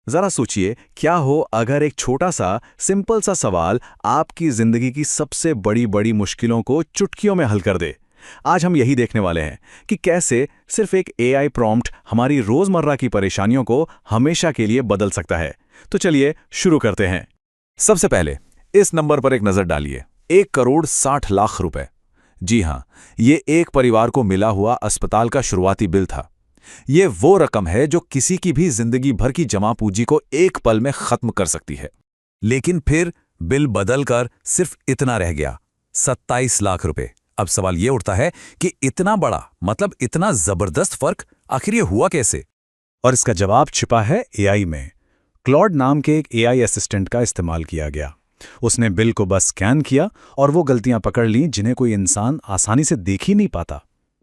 जरा सोचिए, क्या हो अगर एक छोटा सा सिंपल सा सवाल आपकी जिंदगी की सबसे बड़ी बड़ी मुश्किलों को चुटकियों में हल कर दे। आज हम यही देखने वाले हैं कि कैसे सिर्फ एक एआई प्रॉम्प्ट हमारी रोजमर्रा की परेशानियों को हमेशा के लिए बदल सकता है। तो चलिए शुरू करते हैं। सबसे पहले इस नंबर पर एक नजर डालिए, 1,60,00,000 रुपए। जी हां, ये एक परिवार को मिला हुआ अस्पताल का शुरुआती बिल था। ये वो रकम है जो किसी की भी जिंदगी भर की जमा पूंजी को एक पल में खत्म कर सकती है। लेकिन फिर बिल बदलकर सिर्फ इतना रह गया, 27 लाख रुपए। अब सवाल ये उठता है कि इतना बड़ा, मतलब इतना जबरदस्त फर्क आखिर ये हुआ कैसे? और इसका जवाब छिपा है एआई में। क्लॉड नाम के एक एआई असिस्टेंट का इस्तेमाल किया गया। उसने बिल को बस स्कैन किया और वो गलतियां पकड़ लीं जिन्हें कोई इंसान आसानी से देख ही नहीं पाता,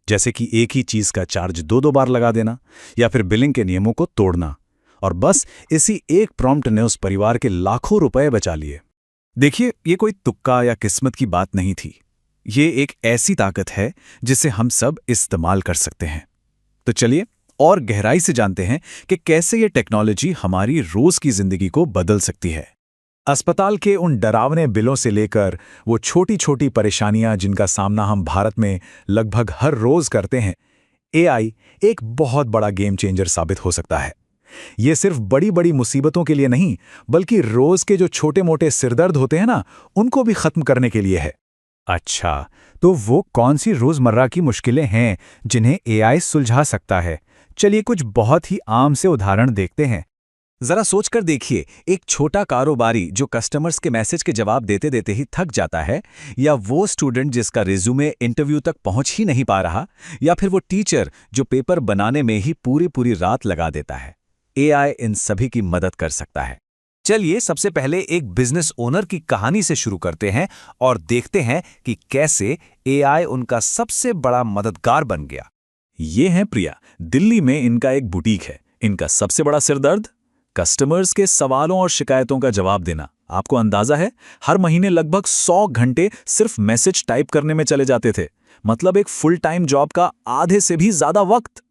जैसे कि एक ही चीज का चार्ज दो बार लगा देना या फिर बिलिंग के नियमों को तोड़ना। और बस इसी एक प्रॉम्प्ट ने उस परिवार के लाखों रुपए बचा लिए। देखिए, ये कोई तुक्का या किस्मत की बात नहीं थी। ये एक ऐसी ताकत है जिसे हम सब इस्तेमाल कर सकते हैं। तो चलिए और गहराई से जानते हैं कि कैसे ये टेक्नोलॉजी हमारी रोज की जिंदगी को बदल सकती है। अस्पताल के उन डरावने बिलों से लेकर वो छोटी छोटी परेशानियां जिनका सामना हम भारत में लगभग हर रोज करते हैं, एआई एक बहुत बड़ा गेम चेंजर साबित हो सकता है। ये सिर्फ बड़ी बड़ी मुसीबतों के लिए नहीं, बल्कि रोज के जो छोटे मोटे सिरदर्द होते हैं ना, उनको भी खत्म करने के लिए है। अच्छा, तो वो कौन सी रोजमर्रा की मुश्किलें हैं जिन्हें एआई सुलझा सकता है? चलिए कुछ बहुत ही आम से उदाहरण देखते हैं। जरा सोचकर देखिए, एक छोटा कारोबारी जो कस्टमर्स के मैसेज के जवाब देते देते ही थक जाता है, या वो स्टूडेंट जिसका रिज्यूमे इंटरव्यू तक पहुंच ही नहीं पा रहा, या फिर वो टीचर जो पेपर बनाने में ही पूरी पूरी रात लगा देता है। एआई इन सभी की मदद कर सकता है। चलिए सबसे पहले एक बिजनेस ओनर की कहानी से शुरू करते हैं और देखते हैं कि कैसे एआई उनका सबसे बड़ा मददगार बन गया। ये है प्रिया। दिल्ली में इनका एक बुटीक है। इनका सबसे बड़ा सिरदर्द कस्टमर्स के सवालों और शिकायतों का जवाब देना। आपको अंदाजा है, हर महीने लगभग 100 घंटे सिर्फ मैसेज टाइप करने में चले जाते थे, मतलब एक फुल टाइम जॉब का आधे से भी ज्यादा वक्त।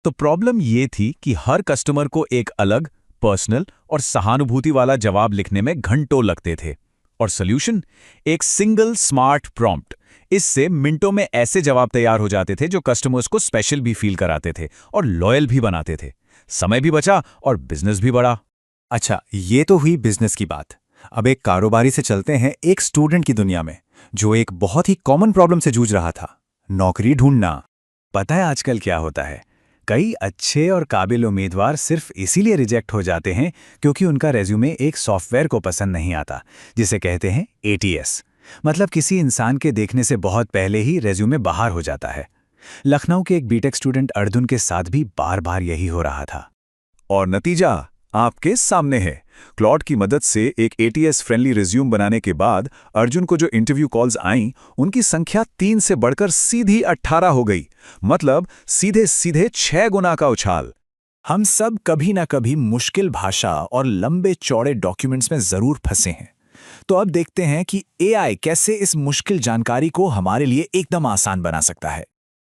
तो प्रॉब्लम ये थी कि हर कस्टमर को एक अलग, पर्सनल और सहानुभूति वाला जवाब लिखने में घंटों लगते थे। और सॉल्यूशन, एक सिंगल स्मार्ट प्रॉम्प्ट। इससे मिनटों में ऐसे जवाब तैयार हो जाते थे जो कस्टमर्स को स्पेशल भी फील कराते थे और लॉयल भी बनाते थे। समय भी बचा और बिजनेस भी बढ़ा। अच्छा, ये तो हुई बिजनेस की बात। अब एक कारोबारी से चलते हैं एक स्टूडेंट की दुनिया में, जो एक बहुत ही कॉमन प्रॉब्लम से जूझ रहा था, नौकरी ढूंढना। पता है आजकल क्या होता है? कई अच्छे और काबिल उम्मीदवार सिर्फ इसीलिए रिजेक्ट हो जाते हैं क्योंकि उनका रेज्यूमे एक सॉफ्टवेयर को पसंद नहीं आता, जिसे कहते हैं एटीएस। मतलब किसी इंसान के देखने से बहुत पहले ही रेज्यूमे बाहर हो जाता है। लखनऊ के एक बीटेक स्टूडेंट अर्जुन के साथ भी बार बार यही हो रहा था। और नतीजा आपके सामने है। क्लॉड की मदद से एक एटीएस फ्रेंडली रिज्यूम बनाने के बाद अर्जुन को जो इंटरव्यू कॉल्स आईं, उनकी संख्या 3 से बढ़कर सीधी 18 हो गई। मतलब सीधे सीधे 6 गुना का उछाल। हम सब कभी ना कभी मुश्किल भाषा और लंबे चौड़े डॉक्यूमेंट्स में जरूर फंसे हैं। तो अब देखते हैं कि एआई कैसे इस मुश्किल जानकारी को हमारे लिए एकदम आसान बना सकता है।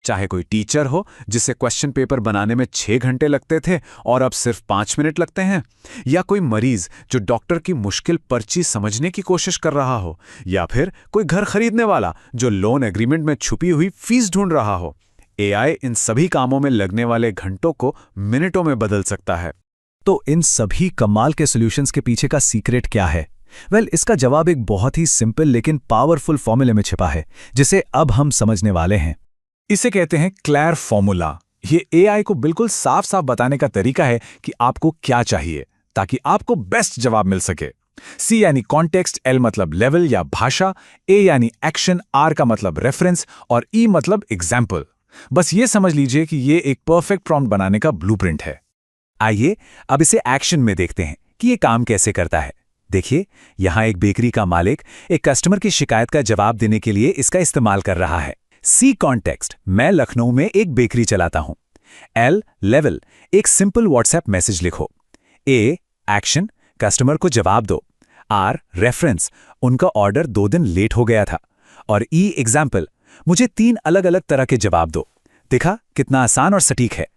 चाहे कोई टीचर हो जिसे क्वेश्चन पेपर बनाने में 6 घंटे लगते थे और अब सिर्फ 5 मिनट लगते हैं, या कोई मरीज जो डॉक्टर की मुश्किल पर्ची समझने की कोशिश कर रहा हो, या फिर कोई घर खरीदने वाला जो लोन एग्रीमेंट में छुपी हुई फीस ढूंढ रहा हो, एआई इन सभी कामों में लगने वाले घंटों को मिनटों में बदल सकता है। तो इन सभी कमाल के सॉल्यूशंस के पीछे का सीक्रेट क्या है? इसका जवाब एक बहुत ही सिंपल लेकिन पावरफुल फॉर्मूले में छिपा है, जिसे अब हम समझने वाले हैं। इसे कहते हैं क्लैर फॉर्मूला। ये एआई को बिल्कुल साफ साफ बताने का तरीका है कि आपको क्या चाहिए, ताकि आपको बेस्ट जवाब मिल सके। सी यानी कॉन्टेक्स्ट, एल मतलब लेवल या भाषा, ए यानी एक्शन, आर का मतलब रेफरेंस और ई मतलब एग्जाम्पल। बस ये समझ लीजिए कि ये एक परफेक्ट प्रॉम्प्ट बनाने का ब्लूप्रिंट है। आइए अब इसे एक्शन में देखते हैं कि ये काम कैसे करता है। देखिए, यहां एक बेकरी का मालिक एक कस्टमर की शिकायत का जवाब देने के लिए इसका इस्तेमाल कर रहा है। सी कॉन्टेक्स्ट, मैं लखनऊ में एक बेकरी चलाता हूं। एल लेवल, एक सिंपल व्हाट्सएप मैसेज लिखो। ए एक्शन, कस्टमर को जवाब दो। आर रेफरेंस, उनका ऑर्डर 2 दिन लेट हो गया था। और ई एग्जाम्पल, मुझे 3 अलग अलग तरह के जवाब दो। देखा कितना आसान और सटीक है।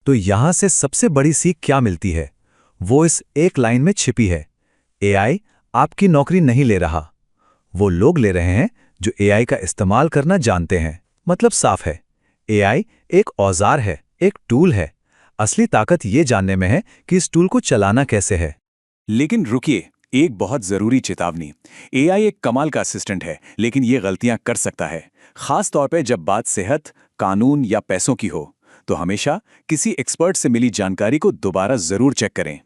तो यहां से सबसे बड़ी सीख क्या मिलती है? वो इस एक लाइन में छिपी है। एआई आपकी नौकरी नहीं ले रहा, वो लोग ले रहे हैं जो एआई का इस्तेमाल करना जानते हैं। मतलब साफ है, एआई एक औजार है, एक टूल है। असली ताकत ये जानने में है कि इस टूल को चलाना कैसे है। लेकिन रुकिए, एक बहुत जरूरी चेतावनी। एआई एक कमाल का असिस्टेंट है, लेकिन ये गलतियां कर सकता है। खास तौर पे जब बात सेहत, कानून या पैसों की हो, तो हमेशा किसी एक्सपर्ट से मिली जानकारी को दोबारा जरूर चेक करें।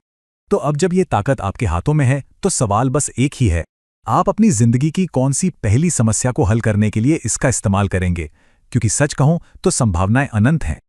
तो अब जब ये ताकत आपके हाथों में है, तो सवाल बस एक ही है, आप अपनी जिंदगी की कौन सी पहली समस्या को हल करने के लिए इसका इस्तेमाल करेंगे? क्योंकि सच कहूं तो संभावनाएं अनंत हैं।